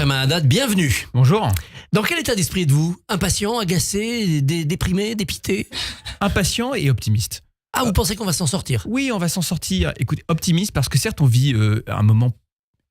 Benjamin Haddad, bienvenue. Bonjour. Dans quel état d'esprit êtes-vous? Impatient, agacé, déprimé, dépité? Impatient et optimiste. Ah, vous pensez qu'on va s'en sortir? Oui, on va s'en sortir. Écoutez, optimiste parce que certes, on vit un moment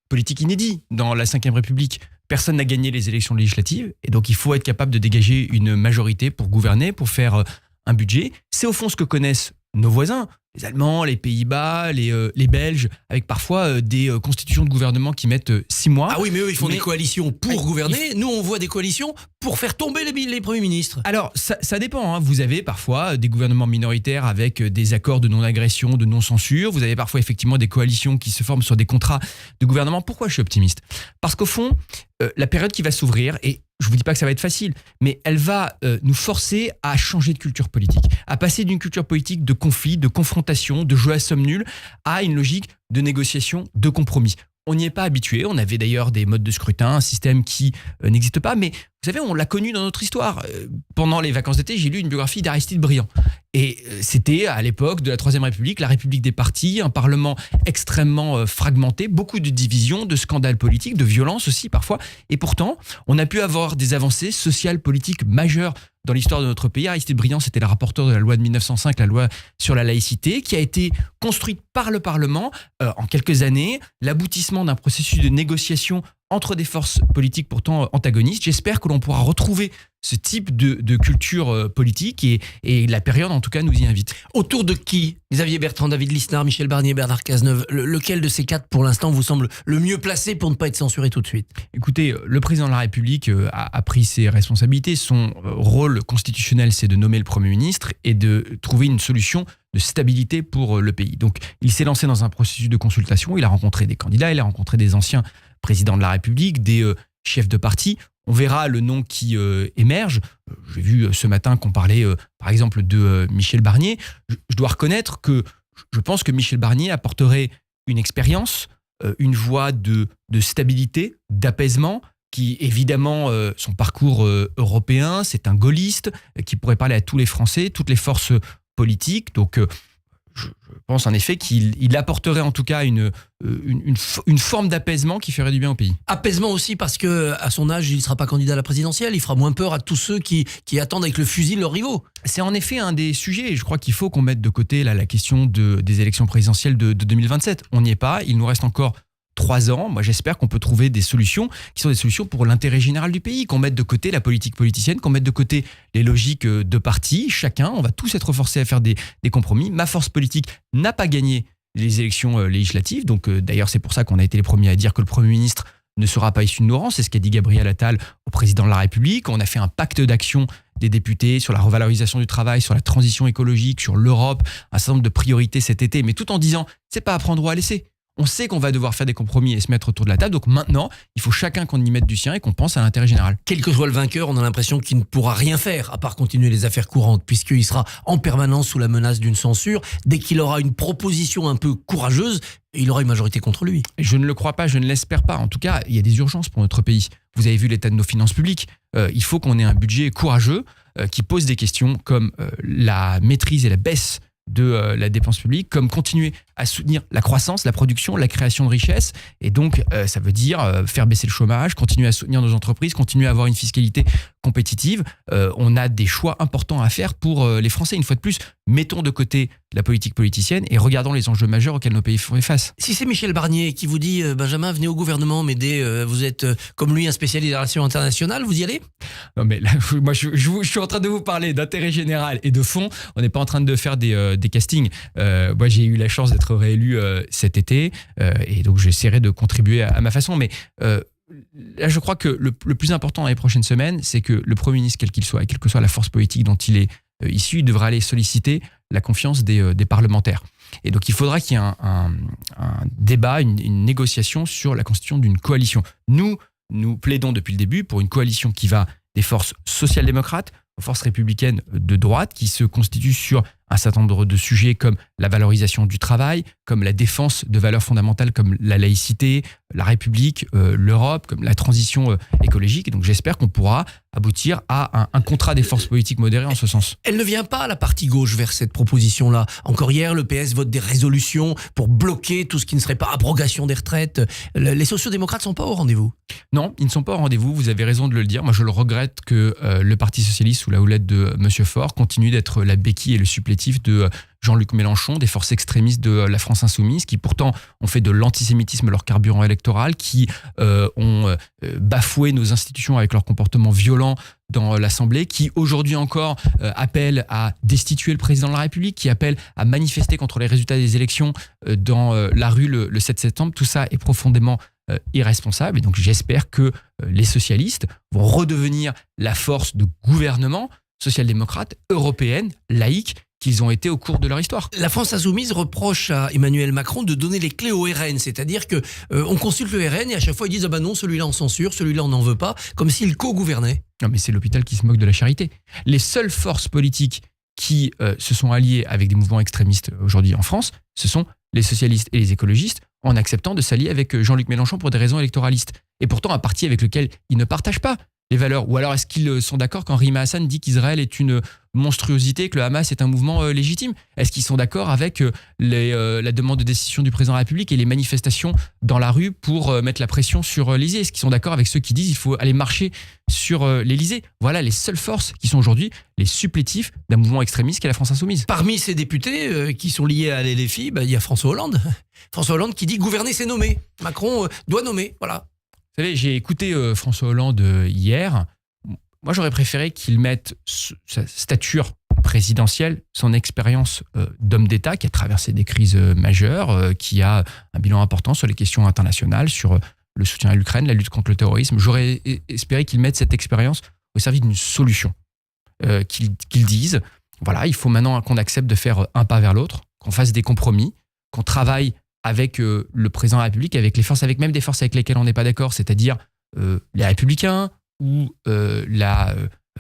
politique inédit dans la Ve République. Personne n'a gagné les élections législatives et donc il faut être capable de dégager une majorité pour gouverner, pour faire un budget. C'est au fond ce que connaissent nos voisins, les Allemands, les Pays-Bas, les Belges, avec parfois des constitutions de gouvernement qui mettent 6 mois. Ah oui, mais eux, ils font des coalitions pour gouverner. Nous, on voit des coalitions pour faire tomber les premiers ministres. Alors, ça dépend. Vous avez parfois des gouvernements minoritaires avec des accords de non-agression, de non-censure. Vous avez parfois effectivement des coalitions qui se forment sur des contrats de gouvernement. Pourquoi je suis optimiste? Parce qu'au fond, la période qui va s'ouvrir, et je ne vous dis pas que ça va être facile, mais elle va nous forcer à changer de culture politique, à passer d'une culture politique de conflit, de confrontation, de jeu à somme nulle, à une logique de négociation, de compromis. On n'y est pas habitué. On avait d'ailleurs des modes de scrutin, un système qui n'existe pas. Mais vous savez, on l'a connu dans notre histoire. Pendant les vacances d'été, j'ai lu une biographie d'Aristide Briand. Et c'était à l'époque de la Troisième République, la République des partis, un parlement extrêmement fragmenté, beaucoup de divisions, de scandales politiques, de violences aussi parfois. Et pourtant, on a pu avoir des avancées sociales, politiques majeures dans l'histoire de notre pays. Aristide Briand, c'était le rapporteur de la loi de 1905, la loi sur la laïcité, qui a été construite par le Parlement en quelques années, l'aboutissement d'un processus de négociation entre des forces politiques pourtant antagonistes. J'espère que l'on pourra retrouver ce type de culture politique et la période en tout cas nous y invite. Autour de qui? Xavier Bertrand, David Lisnard, Michel Barnier, Bernard Cazeneuve. Lequel de ces quatre pour l'instant vous semble le mieux placé pour ne pas être censuré tout de suite? Écoutez, le président de la République a pris ses responsabilités. Son rôle constitutionnel, c'est de nommer le Premier ministre et de trouver une solution de stabilité pour le pays. Donc il s'est lancé dans un processus de consultation. Il a rencontré des candidats, il a rencontré des anciens présidents de la République, des chefs de parti. On verra le nom qui émerge. J'ai vu ce matin qu'on parlait, par exemple, de Michel Barnier. Je dois reconnaître que je pense que Michel Barnier apporterait une expérience, une voie de stabilité, d'apaisement, qui évidemment, son parcours européen, c'est un gaulliste qui pourrait parler à tous les Français, toutes les forces politiques. Donc, je pense en effet qu'il apporterait en tout cas une forme d'apaisement qui ferait du bien au pays. Apaisement aussi parce que à son âge, il ne sera pas candidat à la présidentielle. Il fera moins peur à tous ceux qui attendent avec le fusil leurs rivaux. C'est en effet un des sujets. Et je crois qu'il faut qu'on mette de côté la question des élections présidentielles de 2027. On n'y est pas. Il nous reste encore 3 ans. Moi, j'espère qu'on peut trouver des solutions qui sont des solutions pour l'intérêt général du pays, qu'on mette de côté la politique politicienne, qu'on mette de côté les logiques de parti. Chacun, on va tous être forcés à faire des compromis. Ma force politique n'a pas gagné les élections législatives. Donc, d'ailleurs, c'est pour ça qu'on a été les premiers à dire que le Premier ministre ne sera pas issu de nos rangs. C'est ce qu'a dit Gabriel Attal au président de la République. On a fait un pacte d'action des députés sur la revalorisation du travail, sur la transition écologique, sur l'Europe, un certain nombre de priorités cet été, mais tout en disant, c'est pas à prendre ou à laisser. On sait qu'on va devoir faire des compromis et se mettre autour de la table. Donc maintenant, il faut chacun qu'on y mette du sien et qu'on pense à l'intérêt général. Quel que soit le vainqueur, on a l'impression qu'il ne pourra rien faire à part continuer les affaires courantes, puisqu'il sera en permanence sous la menace d'une censure. Dès qu'il aura une proposition un peu courageuse, il aura une majorité contre lui. Je ne le crois pas, je ne l'espère pas. En tout cas, il y a des urgences pour notre pays. Vous avez vu l'état de nos finances publiques. Il faut qu'on ait un budget courageux qui pose des questions comme la maîtrise et la baisse de la dépense publique, comme continuer à soutenir la croissance, la production, la création de richesses. Et donc, ça veut dire faire baisser le chômage, continuer à soutenir nos entreprises, continuer à avoir une fiscalité compétitive. On a des choix importants à faire pour les Français. Une fois de plus, mettons de côté la politique politicienne et regardons les enjeux majeurs auxquels nos pays font face. Si c'est Michel Barnier qui vous dit « Benjamin, venez au gouvernement m'aider, vous êtes comme lui un spécialiste des relations internationales », vous y allez? Non mais là, moi je suis en train de vous parler d'intérêt général et de fond. On n'est pas en train de faire des castings. Moi j'ai eu la chance d'être réélu cet été et donc j'essaierai de contribuer à ma façon. Mais là je crois que le plus important dans les prochaines semaines, c'est que le Premier ministre, quel qu'il soit, et quelle que soit la force politique dont il est issu, il devra aller solliciter la confiance des parlementaires. Et donc il faudra qu'il y ait un débat, une négociation sur la constitution d'une coalition. Nous plaidons depuis le début pour une coalition qui va des forces social-démocrates aux forces républicaines de droite, qui se constituent sur un certain nombre de sujets comme la valorisation du travail, comme la défense de valeurs fondamentales comme la laïcité, la République, l'Europe, comme la transition écologique. Et donc j'espère qu'on pourra aboutir à un contrat des forces politiques modérées en ce sens. Elle ne vient pas, la partie gauche, vers cette proposition-là. Encore hier, le PS vote des résolutions pour bloquer tout ce qui ne serait pas abrogation des retraites. Les sociodémocrates ne sont pas au rendez-vous. Non, ils ne sont pas au rendez-vous, vous avez raison de le dire. Moi, je le regrette que le Parti socialiste, sous la houlette de M. Faure, continue d'être la béquille et le supplétif de Jean-Luc Mélenchon, des forces extrémistes de la France insoumise, qui pourtant ont fait de l'antisémitisme leur carburant électoral, qui ont bafoué nos institutions avec leur comportement violent dans l'Assemblée, qui aujourd'hui encore appellent à destituer le président de la République, qui appellent à manifester contre les résultats des élections dans la rue le 7 septembre. Tout ça est profondément irresponsable. Et donc j'espère que les socialistes vont redevenir la force de gouvernement social-démocrate, européenne, laïque, qu'ils ont été au cours de leur histoire. La France insoumise reproche à Emmanuel Macron de donner les clés au RN, c'est-à-dire que on consulte le RN et à chaque fois ils disent ah bah non, celui-là on censure, celui-là on n'en veut pas, comme s'il co-gouvernait. Non mais c'est l'hôpital qui se moque de la charité. Les seules forces politiques qui se sont alliées avec des mouvements extrémistes aujourd'hui en France, ce sont les socialistes et les écologistes, en acceptant de s'allier avec Jean-Luc Mélenchon pour des raisons électoralistes. Et pourtant un parti avec lequel ils ne partagent pas les valeurs. Ou alors est-ce qu'ils sont d'accord quand Rima Hassan dit qu'Israël est une monstruosité, que le Hamas est un mouvement légitime? Est-ce qu'ils sont d'accord avec la demande de décision du président de la République et les manifestations dans la rue pour mettre la pression sur l'Élysée? Est-ce qu'ils sont d'accord avec ceux qui disent qu'il faut aller marcher sur l'Élysée? Voilà les seules forces qui sont aujourd'hui les supplétifs d'un mouvement extrémiste qu'est la France insoumise. Parmi ces députés qui sont liés à l'LFI, il y a François Hollande. François Hollande qui dit gouverner c'est nommer. Macron doit nommer, voilà. Vous savez, j'ai écouté François Hollande hier. Moi, j'aurais préféré qu'il mette sa stature présidentielle, son expérience d'homme d'État qui a traversé des crises majeures, qui a un bilan important sur les questions internationales, sur le soutien à l'Ukraine, la lutte contre le terrorisme. J'aurais espéré qu'il mette cette expérience au service d'une solution. Qu'il dise, voilà, il faut maintenant qu'on accepte de faire un pas vers l'autre, qu'on fasse des compromis, qu'on travaille avec le président de la République, avec les forces, avec même des forces avec lesquelles on n'est pas d'accord, c'est-à-dire les Républicains ou la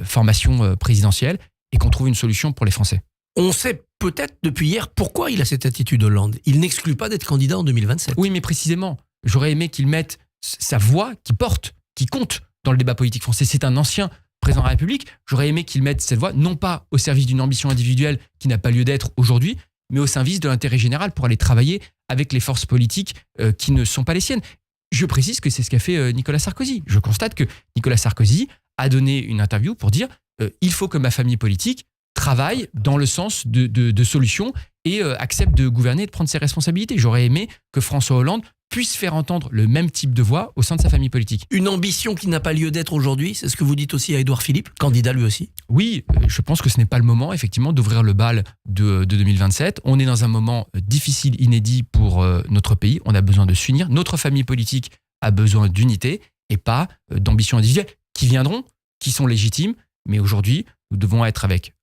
formation présidentielle, et qu'on trouve une solution pour les Français. On sait peut-être depuis hier pourquoi il a cette attitude Hollande. Il n'exclut pas d'être candidat en 2027. Oui, mais précisément, j'aurais aimé qu'il mette sa voix qui porte, qui compte dans le débat politique français. C'est un ancien président de la République. J'aurais aimé qu'il mette cette voix, non pas au service d'une ambition individuelle qui n'a pas lieu d'être aujourd'hui, mais au service de l'intérêt général pour aller travailler avec les forces politiques qui ne sont pas les siennes. Je précise que c'est ce qu'a fait Nicolas Sarkozy. Je constate que Nicolas Sarkozy a donné une interview pour dire il faut que ma famille politique travaille dans le sens de solutions et accepte de gouverner et de prendre ses responsabilités. J'aurais aimé que François Hollande puisse faire entendre le même type de voix au sein de sa famille politique. Une ambition qui n'a pas lieu d'être aujourd'hui, c'est ce que vous dites aussi à Édouard Philippe, candidat lui aussi? Oui, je pense que ce n'est pas le moment, effectivement, d'ouvrir le bal de 2027. On est dans un moment difficile, inédit pour notre pays. On a besoin de s'unir. Notre famille politique a besoin d'unité et pas d'ambitions individuelles qui viendront, qui sont légitimes. Mais aujourd'hui, nous devons être avec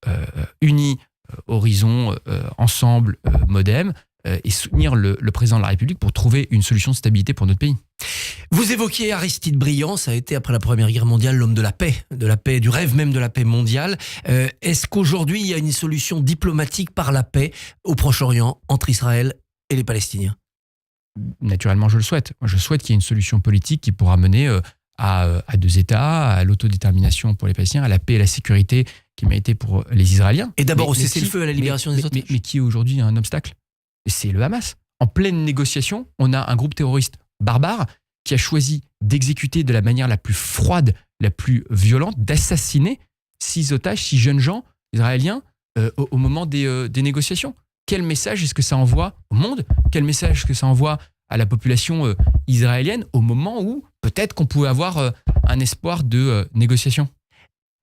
unis, Horizon, Ensemble, Modem, et soutenir le président de la République pour trouver une solution de stabilité pour notre pays. Vous évoquiez Aristide Briand, ça a été après la Première Guerre mondiale l'homme de la paix, du rêve même de la paix mondiale. Est-ce qu'aujourd'hui il y a une solution diplomatique par la paix au Proche-Orient entre Israël et les Palestiniens? Naturellement, je le souhaite. Moi, je souhaite qu'il y ait une solution politique qui pourra mener à deux États, à l'autodétermination pour les Palestiniens, à la paix et la sécurité qui méritait pour les Israéliens. Et d'abord au cessez-le-feu, à la libération des otages. Mais qui est aujourd'hui un obstacle? C'est le Hamas. En pleine négociation, on a un groupe terroriste barbare qui a choisi d'exécuter de la manière la plus froide, la plus violente, d'assassiner 6 otages, 6 jeunes gens israéliens au moment des négociations. Quel message est-ce que ça envoie au monde? Quel message est-ce que ça envoie à la population israélienne au moment où peut-être qu'on pouvait avoir un espoir de négociation?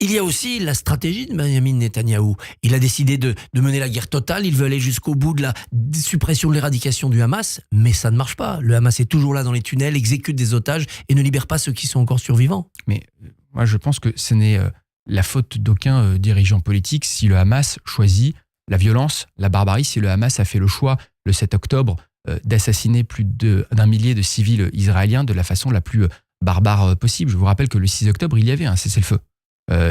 Il y a aussi la stratégie de Benyamin Netanyahou. Il a décidé de mener la guerre totale. Il veut aller jusqu'au bout de la suppression de l'éradication du Hamas. Mais ça ne marche pas. Le Hamas est toujours là dans les tunnels, exécute des otages et ne libère pas ceux qui sont encore survivants. Mais moi, je pense que ce n'est la faute d'aucun dirigeant politique si le Hamas choisit la violence, la barbarie, si le Hamas a fait le choix, le 7 octobre, d'assassiner plus d'un millier de civils israéliens de la façon la plus barbare possible. Je vous rappelle que le 6 octobre, il y avait un cessez-le-feu.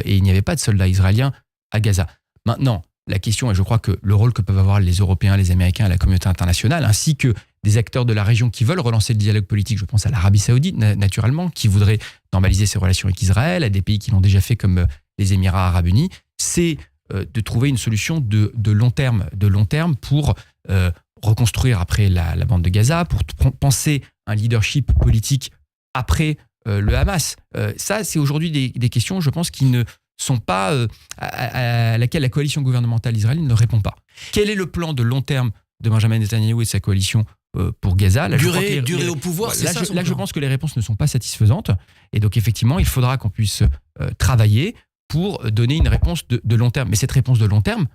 Et il n'y avait pas de soldats israéliens à Gaza. Maintenant, la question, et je crois que le rôle que peuvent avoir les Européens, les Américains et la communauté internationale, ainsi que des acteurs de la région qui veulent relancer le dialogue politique, je pense à l'Arabie Saoudite naturellement, qui voudrait normaliser ses relations avec Israël, à des pays qui l'ont déjà fait comme les Émirats Arabes Unis, c'est de trouver une solution de long terme pour reconstruire après la bande de Gaza, pour penser un leadership politique après le Hamas. Ça, c'est aujourd'hui des questions, je pense, qui ne sont pas à laquelle la coalition gouvernementale israélienne ne répond pas. Quel est le plan de long terme de Benjamin Netanyahou et de sa coalition pour Gaza? Là, durer au pouvoir, c'est ça. Là, je pense que les réponses ne sont pas satisfaisantes. Et donc, effectivement, il faudra qu'on puisse travailler pour donner une réponse de long terme. Mais cette réponse de long terme,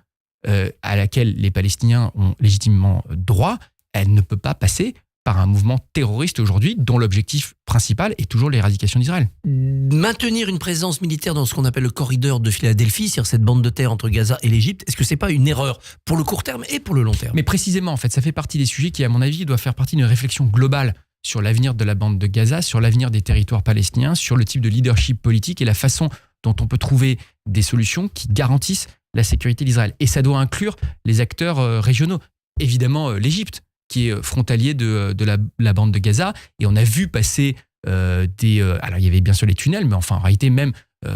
à laquelle les Palestiniens ont légitimement droit, elle ne peut pas passer par un mouvement terroriste aujourd'hui dont l'objectif principal est toujours l'éradication d'Israël. Maintenir une présence militaire dans ce qu'on appelle le corridor de Philadelphie, c'est-à-dire cette bande de terre entre Gaza et l'Égypte, est-ce que c'est pas une erreur pour le court terme et pour le long terme? Mais précisément, en fait, ça fait partie des sujets qui, à mon avis, doivent faire partie d'une réflexion globale sur l'avenir de la bande de Gaza, sur l'avenir des territoires palestiniens, sur le type de leadership politique et la façon dont on peut trouver des solutions qui garantissent la sécurité d'Israël. Et ça doit inclure les acteurs régionaux. Évidemment, l'Égypte, qui est frontalier de la bande de Gaza. Et on a vu passer alors, il y avait bien sûr les tunnels, mais enfin, en réalité, même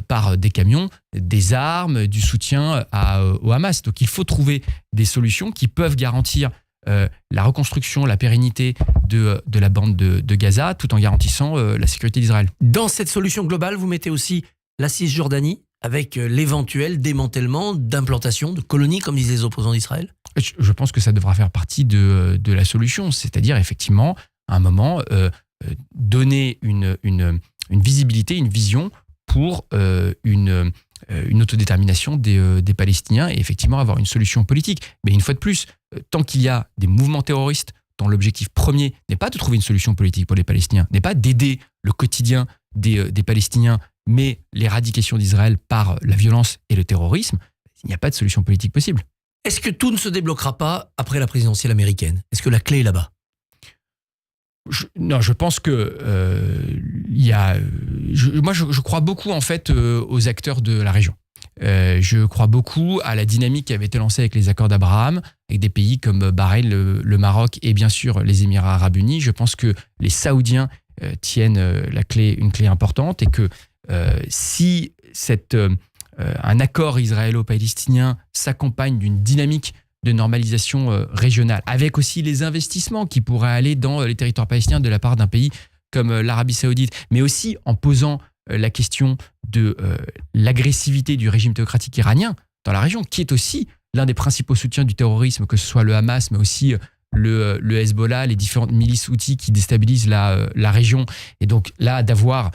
par des camions, des armes, du soutien au Hamas. Donc, il faut trouver des solutions qui peuvent garantir la reconstruction, la pérennité de la bande de Gaza, tout en garantissant la sécurité d'Israël. Dans cette solution globale, vous mettez aussi la Cisjordanie, avec l'éventuel démantèlement d'implantations, de colonies, comme disaient les opposants d'Israël? Je pense que ça devra faire partie de la solution, c'est-à-dire effectivement, à un moment, donner une visibilité, une vision pour une autodétermination des Palestiniens et effectivement avoir une solution politique. Mais une fois de plus, tant qu'il y a des mouvements terroristes dont l'objectif premier n'est pas de trouver une solution politique pour les Palestiniens, n'est pas d'aider le quotidien des Palestiniens, mais l'éradication d'Israël par la violence et le terrorisme, il n'y a pas de solution politique possible. Est-ce que tout ne se débloquera pas après la présidentielle américaine? Est-ce que la clé est là-bas? Non, je pense que je crois beaucoup en fait aux acteurs de la région. Je crois beaucoup à la dynamique qui avait été lancée avec les accords d'Abraham, avec des pays comme Bahreïn, le Maroc et bien sûr les Émirats Arabes Unis. Je pense que les Saoudiens tiennent une clé importante et que si un accord israélo-palestinien s'accompagne d'une dynamique de normalisation régionale, avec aussi les investissements qui pourraient aller dans les territoires palestiniens de la part d'un pays comme l'Arabie Saoudite, mais aussi en posant la question de l'agressivité du régime théocratique iranien dans la région, qui est aussi l'un des principaux soutiens du terrorisme, que ce soit le Hamas, mais aussi le Hezbollah, les différentes milices houthis qui déstabilisent la région. Et donc là, d'avoir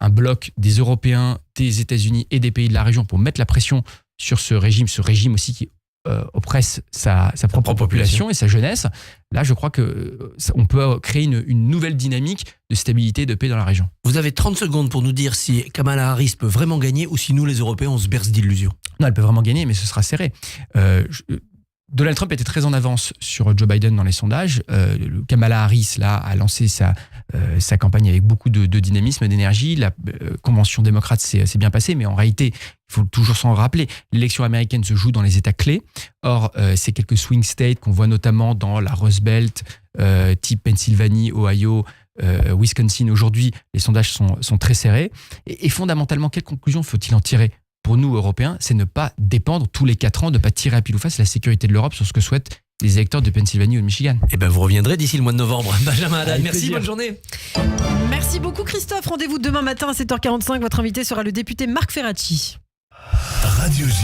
un bloc des Européens, des États-Unis et des pays de la région pour mettre la pression sur ce régime aussi qui oppresse sa propre population et sa jeunesse, là je crois qu'on peut créer une nouvelle dynamique de stabilité et de paix dans la région. Vous avez 30 secondes pour nous dire si Kamala Harris peut vraiment gagner ou si nous les Européens on se berce d'illusions. Non, elle peut vraiment gagner, mais ce sera serré. Donald Trump était très en avance sur Joe Biden dans les sondages. Kamala Harris là, a lancé sa campagne avec beaucoup de dynamisme, d'énergie. La convention démocrate s'est bien passée, mais en réalité, il faut toujours s'en rappeler, l'élection américaine se joue dans les États clés. Or, ces quelques swing states qu'on voit notamment dans la Rust Belt, type Pennsylvanie, Ohio, Wisconsin, aujourd'hui, les sondages sont très serrés. Et fondamentalement, quelle conclusion faut-il en tirer ? Pour nous, Européens, c'est ne pas dépendre tous les 4 ans, de ne pas tirer à pile ou face la sécurité de l'Europe sur ce que souhaitent les électeurs de Pennsylvanie ou de Michigan. Eh bien, vous reviendrez d'ici le mois de novembre. Benjamin Haddad, merci, plaisir. bonne journée. Merci beaucoup Christophe. Rendez-vous demain matin à 7h45. Votre invité sera le député Marc Ferracci. Radio J.